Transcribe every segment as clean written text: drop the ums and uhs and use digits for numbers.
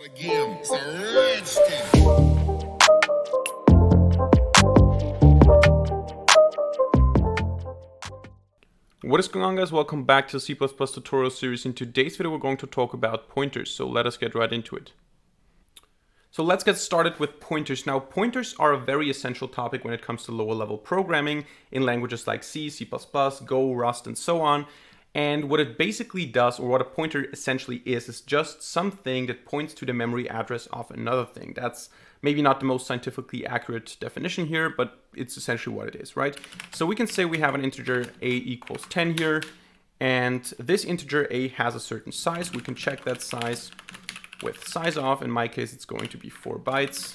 Again, it's a rich thing. What is going on, guys? Welcome back to the C++ tutorial series. In today's video we're going to talk about pointers, so let us get right into it. So let's get started with pointers. Now, pointers are a very essential topic when it comes to lower level programming in languages like C, C++, Go, Rust, and so on. And what it basically does, or what a pointer essentially is just something that points to the memory address of another thing. That's maybe not the most scientifically accurate definition here, but it's essentially what it is, right? So we can say we have an integer a equals 10 here, and this integer a has a certain size. We can check that size with size of. In my case, it's going to be 4 bytes.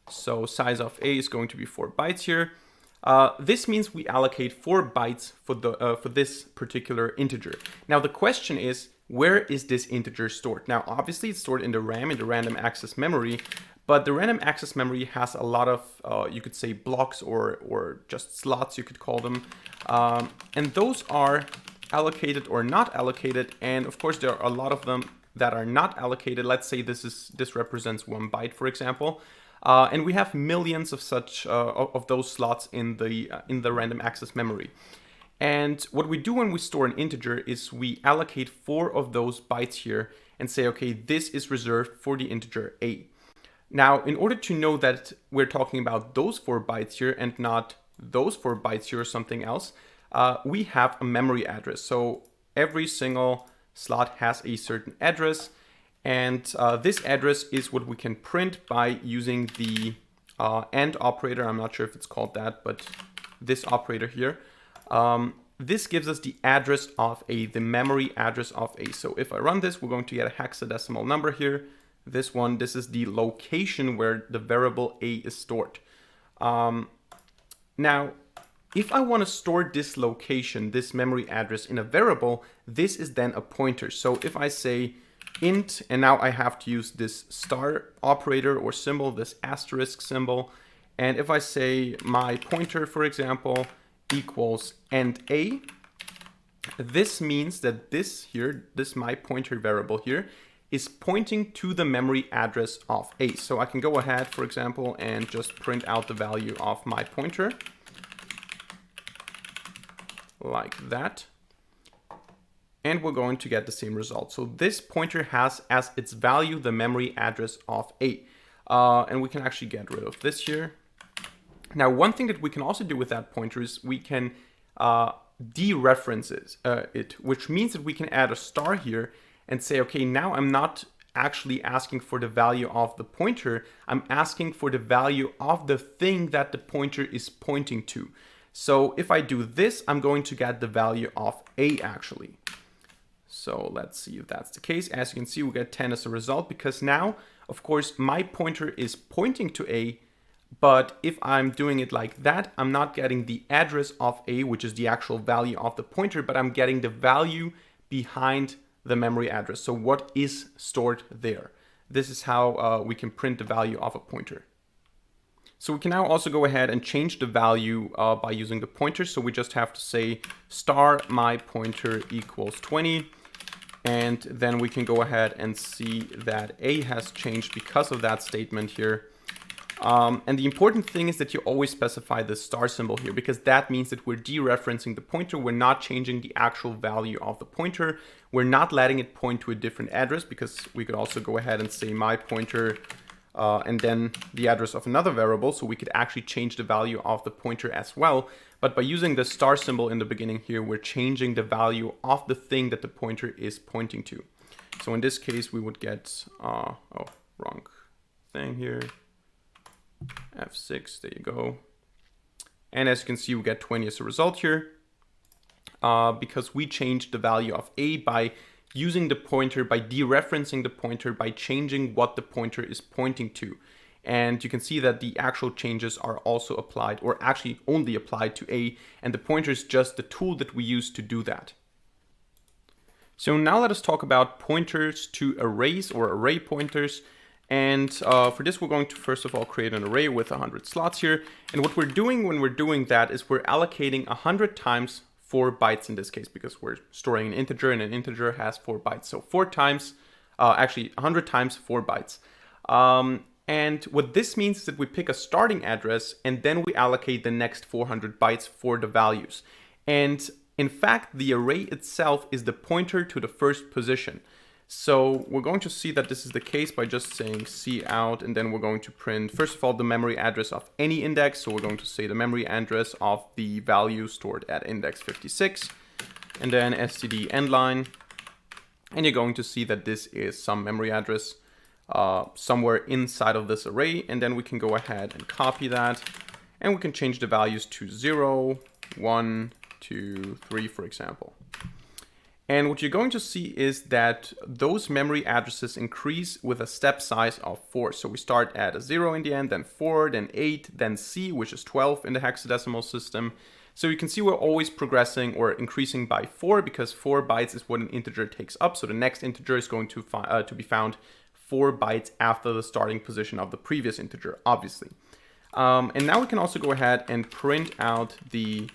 So size of a is going to be 4 bytes here. This means we allocate 4 bytes for this particular integer. Now the question is, where is this integer stored? Now obviously it's stored in the RAM, in the random access memory, but the random access memory has a lot of, you could say, blocks or just slots, you could call them. And those are allocated or not allocated, and of course there are a lot of them that are not allocated. Let's say this represents 1 byte, for example. And we have millions of such of those slots in the random access memory. And what we do when we store an integer is we allocate 4 of those bytes here and say, okay, this is reserved for the integer a. Now, in order to know that we're talking about those 4 bytes here and not those 4 bytes here or something else, we have a memory address. So every single slot has a certain address. And this address is what we can print by using the AND operator. I'm not sure if it's called that, but this operator here. This gives us the address of a, the memory address of a. So if I run this, we're going to get a hexadecimal number here. This one, this is the location where the variable a is stored. Now, if I want to store this location, this memory address in a variable, this is then a pointer. So if I say int, and now I have to use this star operator or symbol, this asterisk symbol. And if I say my pointer, for example, equals end a, this means that this here, this my pointer variable here, is pointing to the memory address of a. So I can go ahead, for example, and just print out the value of my pointer like that. And we're going to get the same result. So this pointer has as its value the memory address of a. And we can actually get rid of this here. Now, one thing that we can also do with that pointer is we can dereference it, which means that we can add a star here and say, okay, now I'm not actually asking for the value of the pointer. I'm asking for the value of the thing that the pointer is pointing to. So if I do this, I'm going to get the value of a actually. So let's see if that's the case. As you can see, we get 10 as a result because now, of course, my pointer is pointing to a, but if I'm doing it like that, I'm not getting the address of a, which is the actual value of the pointer, but I'm getting the value behind the memory address. So what is stored there? This is how we can print the value of a pointer. So we can now also go ahead and change the value by using the pointer. So we just have to say star my pointer equals 20. And then we can go ahead and see that a has changed because of that statement here. And the important thing is that you always specify the star symbol here, because that means that we're dereferencing the pointer. We're not changing the actual value of the pointer. We're not letting it point to a different address, because we could also go ahead and say my pointer and then the address of another variable. So we could actually change the value of the pointer as well. But by using the star symbol in the beginning here, we're changing the value of the thing that the pointer is pointing to. So in this case, we would get, oh, wrong thing here. F6, there you go. And as you can see, we get 20 as a result here because we changed the value of a by using the pointer, by dereferencing the pointer, by changing what the pointer is pointing to. And you can see that the actual changes are also applied, or actually only applied to a, and the pointer is just the tool that we use to do that. So now let us talk about pointers to arrays or array pointers. And for this, we're going to first of all create an array with 100 slots here. And what we're doing when we're doing that is we're allocating 100 times 4 bytes in this case, because we're storing an integer and an integer has 4 bytes. So 4 times, actually 100 times 4 bytes. And what this means is that we pick a starting address and then we allocate the next 400 bytes for the values. And in fact, the array itself is the pointer to the first position. So we're going to see that this is the case by just saying cout, and then we're going to print, first of all, the memory address of any index. So we're going to say the memory address of the value stored at index 56, and then std endline. And you're going to see that this is some memory address somewhere inside of this array. And then we can go ahead and copy that, and we can change the values to 0, 1, 2, 3, for example. And what you're going to see is that those memory addresses increase with a step size of 4. So we start at a 0 in the end, then 4, then 8, then C, which is 12 in the hexadecimal system. So you can see we're always progressing or increasing by 4, because 4 bytes is what an integer takes up. So the next integer is going to be found 4 bytes after the starting position of the previous integer, obviously. And now we can also go ahead and print out the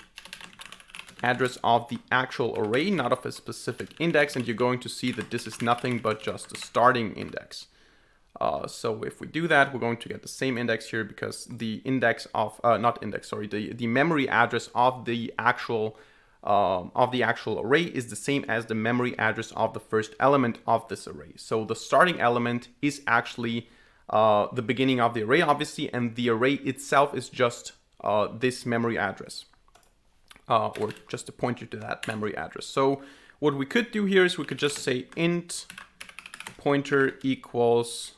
address of the actual array, not of a specific index, and you're going to see that this is nothing but just a starting index. So if we do that, we're going to get the same index here, because the index of the memory address of the actual array is the same as the memory address of the first element of this array. So the starting element is actually the beginning of the array, obviously, and the array itself is just this memory address. Or just a pointer to that memory address. So what we could do here is we could just say int pointer equals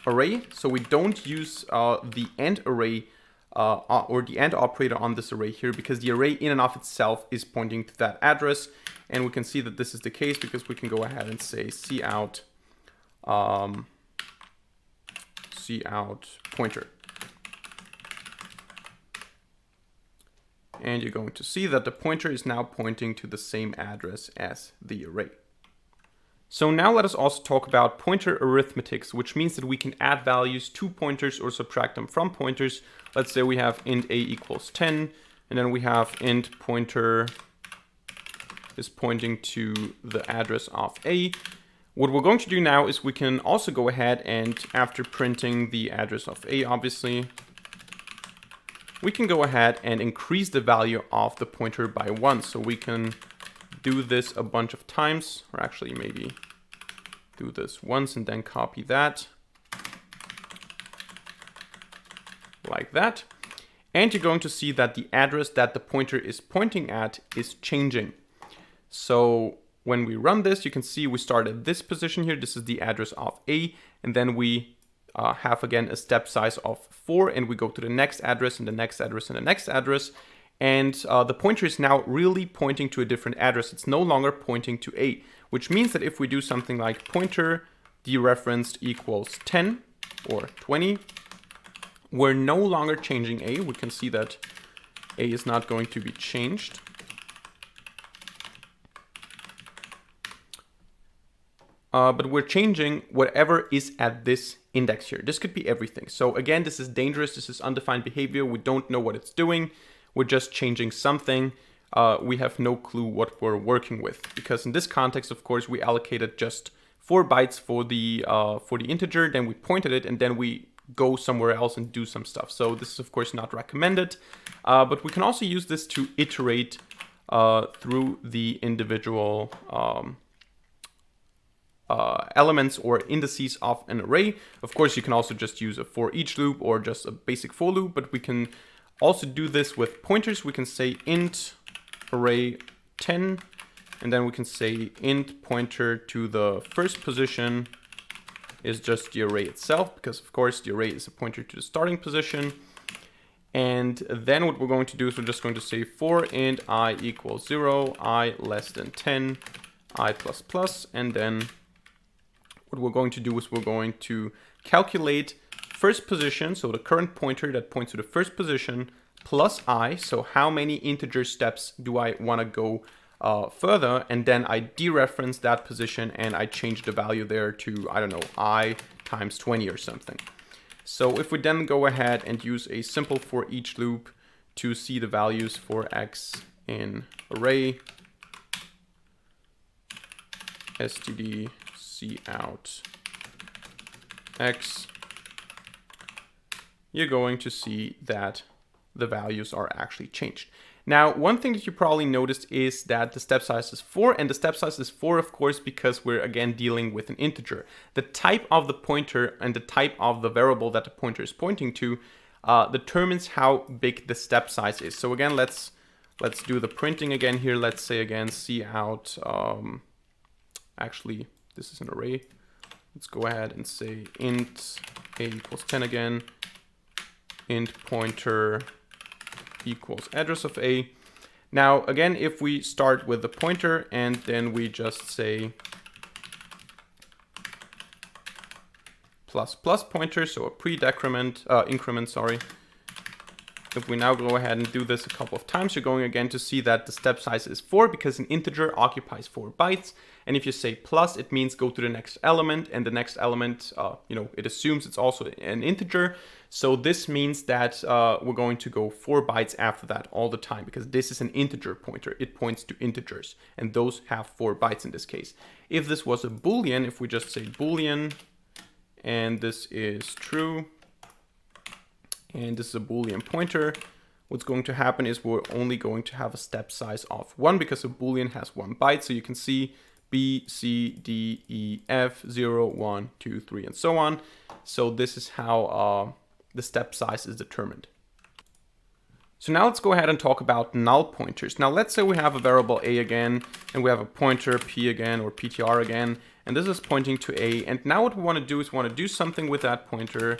array. So we don't use the AND array or the AND operator on this array here, because the array in and of itself is pointing to that address. And we can see that this is the case because we can go ahead and say cout pointer. And you're going to see that the pointer is now pointing to the same address as the array. So now let us also talk about pointer arithmetics, which means that we can add values to pointers or subtract them from pointers. Let's say we have int a equals 10, and then we have int pointer is pointing to the address of a. What we're going to do now is we can also go ahead and, after printing the address of a, obviously, we can go ahead and increase the value of the pointer by 1. So we can do this a bunch of times, or actually maybe do this once and then copy that, like that. And you're going to see that the address that the pointer is pointing at is changing. So when we run this, you can see we start at this position here. This is the address of A, and then we have again a step size of 4, and we go to the next address and the next address and the next address, and the pointer is now really pointing to a different address. It's no longer pointing to A, which means that if we do something like pointer dereferenced equals 10 or 20, we're no longer changing A. We can see that A is not going to be changed. But we're changing whatever is at this index here. This could be everything. So again, this is dangerous. This is undefined behavior. We don't know what it's doing. We're just changing something. We have no clue what we're working with, because in this context, of course, we allocated just 4 bytes for the integer. Then we pointed it, and then we go somewhere else and do some stuff. So this is, of course, not recommended. But we can also use this to iterate through the individual elements or indices of an array. Of course, you can also just use a for each loop or just a basic for loop, but we can also do this with pointers. We can say int array 10, and then we can say int pointer to the first position is just the array itself, because of course the array is a pointer to the starting position. And then what we're going to do is we're just going to say for int I equals 0, I less than 10, I plus plus, and then what we're going to do is we're going to calculate first position, so the current pointer that points to the first position, plus I, so how many integer steps do I want to go further, and then I dereference that position and I change the value there to, I don't know, I times 20 or something. So if we then go ahead and use a simple for each loop to see the values for x in array std cout x, you're going to see that the values are actually changed. Now, one thing that you probably noticed is that the step size is 4, and the step size is 4, of course, because we're again dealing with an integer. The type of the pointer and the type of the variable that the pointer is pointing to determines how big the step size is. So again, let's do the printing again here. Let's say again cout. Actually, this is an array. Let's go ahead and say int a equals 10 again. Int pointer equals address of a. Now, again, if we start with the pointer and then we just say plus plus pointer, so a pre-decrement increment, sorry. If we now go ahead and do this a couple of times, you're going again to see that the step size is 4 because an integer occupies 4 bytes. And if you say plus, it means go to the next element, and the next element, it assumes it's also an integer. So this means that we're going to go 4 bytes after that all the time because this is an integer pointer. It points to integers, and those have 4 bytes in this case. If this was a Boolean, if we just say Boolean, and this is true, and this is a Boolean pointer, what's going to happen is we're only going to have a step size of 1 because a Boolean has 1 byte. So you can see B, C, D, E, F, 0, 1, 2, 3, and so on. So this is how the step size is determined. So now let's go ahead and talk about null pointers. Now let's say we have a variable a again, and we have a pointer p again, or ptr again, and this is pointing to a. And now what we want to do is we want to do something with that pointer,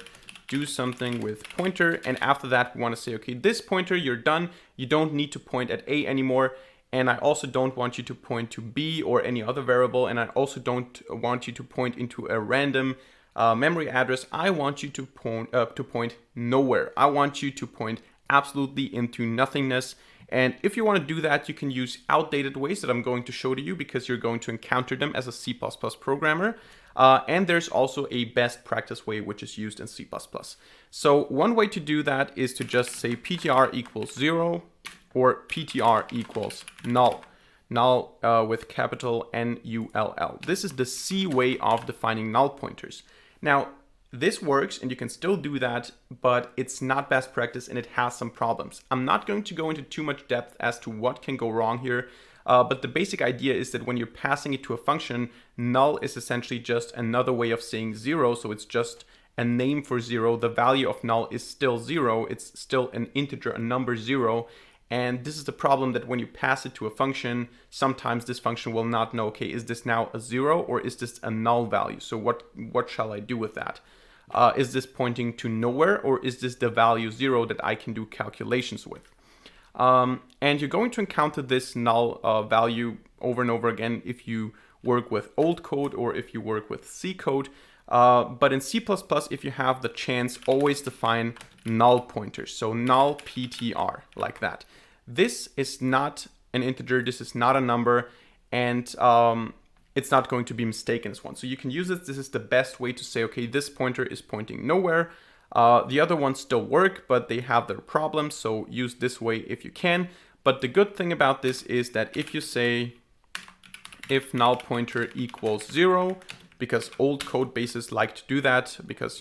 do something with pointer, and after that we want to say, okay, this pointer, you're done. You don't need to point at a anymore. And I also don't want you to point to b or any other variable, and I also don't want you to point into a random memory address. I want you to point nowhere. I want you to point absolutely into nothingness. And if you want to do that, you can use outdated ways that I'm going to show to you because you're going to encounter them as a C++ programmer. And there's also a best practice way which is used in C++. So one way to do that is to just say ptr equals 0 or ptr equals null. Null with capital N-U-L-L. This is the C way of defining null pointers. Now, this works and you can still do that, but it's not best practice and it has some problems. I'm not going to go into too much depth as to what can go wrong here, but the basic idea is that when you're passing it to a function, null is essentially just another way of saying 0, so it's just a name for 0. The value of null is still 0. It's still an integer, a number 0. And this is the problem that when you pass it to a function, sometimes this function will not know, okay, is this now a 0 or is this a null value? So what shall I do with that? Is this pointing to nowhere or is this the value 0 that I can do calculations with? And you're going to encounter this null value over and over again if you work with old code or if you work with C code. But in C++, if you have the chance, always define null pointers. So null ptr, like that. This is not an integer, this is not a number, and it's not going to be mistaken as one. So you can use it. This is the best way to say, okay, this pointer is pointing nowhere. The other ones still work, but they have their problems. So use this way if you can. But the good thing about this is that if you say if null pointer equals 0, because old code bases like to do that, because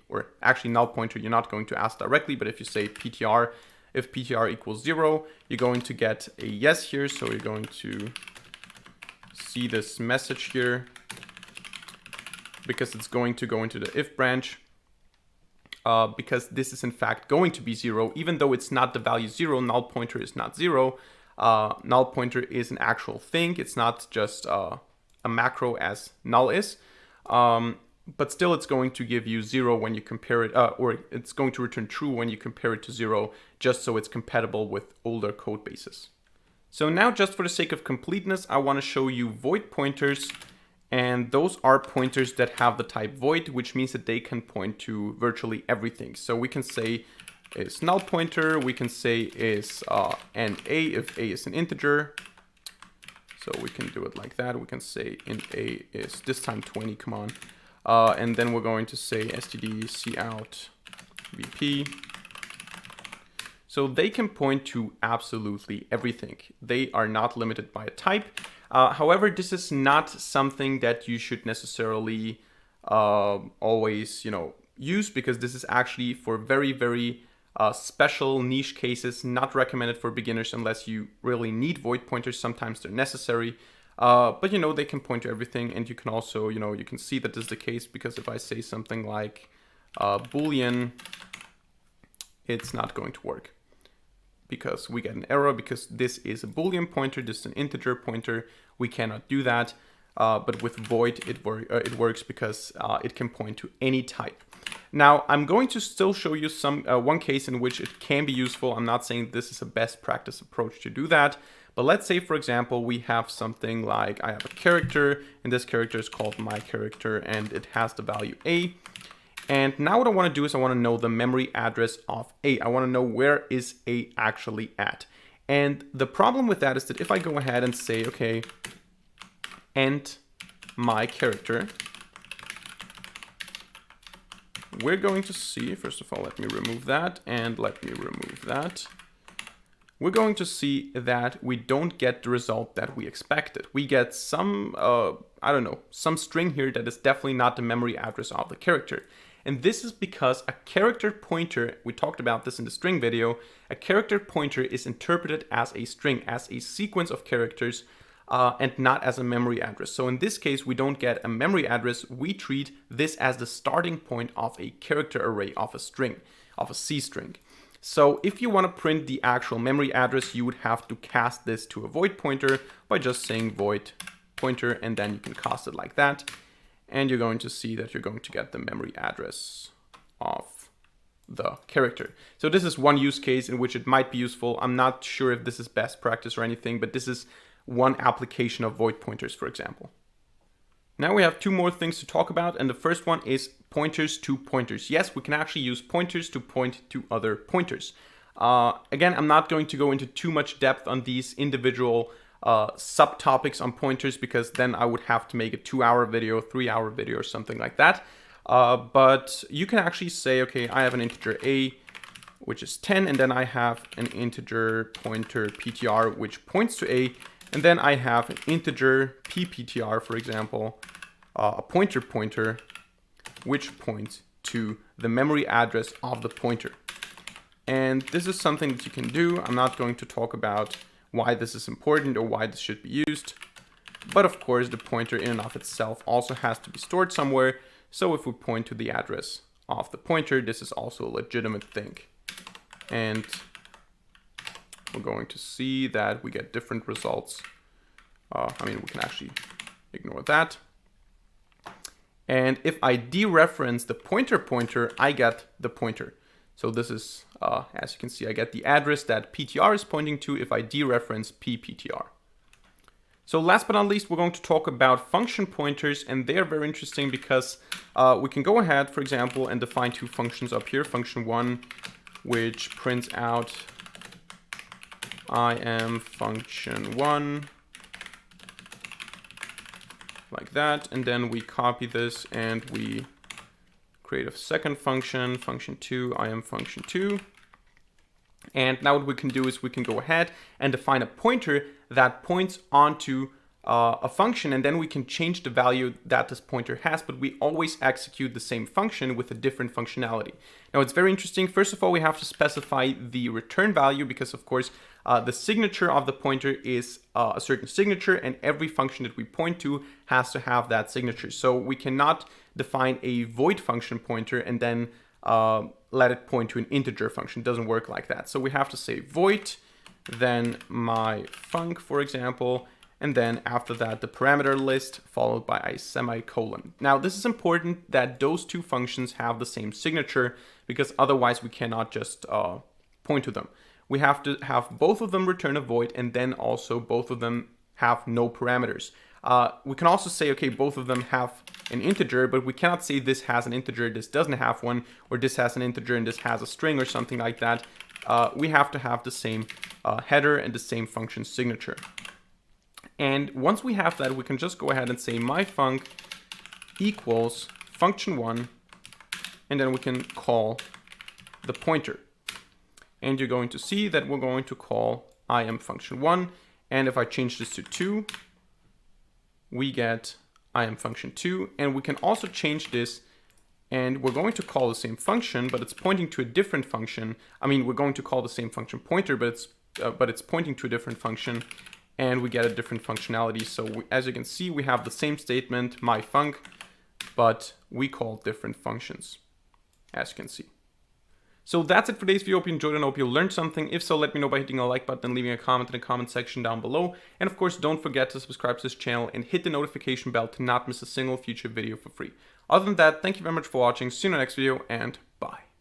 or actually null pointer, you're not going to ask directly, but if you say ptr, if ptr equals 0, you're going to get a yes here. So you're going to see this message here because it's going to go into the if branch. Because this is in fact going to be 0, even though it's not the value 0, null pointer is not 0. Null pointer is an actual thing. It's not just a macro as null is. But still it's going to give you 0 when you compare it, or it's going to return true when you compare it to 0, just so it's compatible with older code bases. So now, just for the sake of completeness, I want to show you void pointers. And those are pointers that have the type void, which means that they can point to virtually everything. So we can say is null pointer, we can say is and a if a is an integer. So we can do it like that. We can say int a is this time 20, come on. And then we're going to say std cout vp. So they can point to absolutely everything. They are not limited by a type. However, this is not something that you should necessarily always, use, because this is actually for very, very special niche cases, not recommended for beginners unless you really need void pointers. Sometimes they're necessary. But they can point to everything, and you can also, you can see that this is the case, because if I say something like Boolean, it's not going to work, because we get an error, because this is a Boolean pointer, this is an integer pointer. We cannot do that. But with void, it works, because it can point to any type. Now, I'm going to still show you one case in which it can be useful. I'm not saying this is a best practice approach to do that. But let's say, for example, we have something like, I have a character, and this character is called my character, and it has the value a. And now what I want to do is I want to know the memory address of a. I want to know where is a actually at. And the problem with that is that if I go ahead and say, okay, and my character, we're going to see, first of all, let me remove that, and let me remove that. We're going to see that we don't get the result that we expected. We get some, some string here that is definitely not the memory address of the character. And this is because a character pointer, we talked about this in the string video, a character pointer is interpreted as a string, as a sequence of characters, and not as a memory address. So in this case, we don't get a memory address. We treat this as the starting point of a character array, of a string, of a C string. So if you want to print the actual memory address, you would have to cast this to a void pointer by just saying void pointer, and then you can cast it like that. And you're going to see that you're going to get the memory address of the character. So this is one use case in which it might be useful. I'm not sure if this is best practice or anything, but this is one application of void pointers, for example. Now we have two more things to talk about, and the first one is pointers to pointers. Yes, we can actually use pointers to point to other pointers. Again, I'm not going to go into too much depth on these individual subtopics on pointers, because then I would have to make a 2-hour video, 3-hour video, or something like that. But you can actually say, okay, I have an integer a, which is 10, and then I have an integer pointer ptr, which points to a, and then I have an integer pptr, for example, a pointer, which points to the memory address of the pointer. And this is something that you can do. I'm not going to talk about why this is important or why this should be used. But of course, the pointer in and of itself also has to be stored somewhere. So if we point to the address of the pointer, this is also a legitimate thing. And we're going to see that we get different results. We can actually ignore that. And if I dereference the pointer, I get the pointer. So this is, as you can see, I get the address that ptr is pointing to if I dereference pptr. So last but not least, we're going to talk about function pointers, and they're very interesting because we can go ahead, for example, and define two functions up here. Function 1, which prints out I am function 1, like that, and then we copy this and we create a second function, function 2, I am function 2. And now what we can do is we can go ahead and define a pointer that points onto a function, and then we can change the value that this pointer has, but we always execute the same function with a different functionality. Now it's very interesting. First of all, we have to specify the return value because, of course, the signature of the pointer is a certain signature, and every function that we point to has to have that signature. So we cannot define a void function pointer and then let it point to an integer function. It doesn't work like that. So we have to say void, then my func, for example, and then after that the parameter list followed by a semicolon. Now this is important that those two functions have the same signature, because otherwise we cannot just point to them. We have to have both of them return a void, and then also both of them have no parameters. We can also say, okay, both of them have an integer, but we cannot say this has an integer, this doesn't have one, or this has an integer and this has a string or something like that. We have to have the same header and the same function signature. And once we have that, we can just go ahead and say my func equals function 1, and then we can call the pointer. and you're going to see that we're going to call im function 1. And if I change this to 2, we get im function 2. And we can also change this, and we're going to call the same function, but it's pointing to a different function. I mean, we're going to call the same function pointer, but it's pointing to a different function, and we get a different functionality. So as you can see, we have the same statement, myfunc, but we call different functions, as you can see. So that's it for today's video. Hope you enjoyed and hope you learned something. If so, let me know by hitting a like button and leaving a comment in the comment section down below. And of course, don't forget to subscribe to this channel and hit the notification bell to not miss a single future video for free. Other than that, thank you very much for watching. See you in the next video, and bye.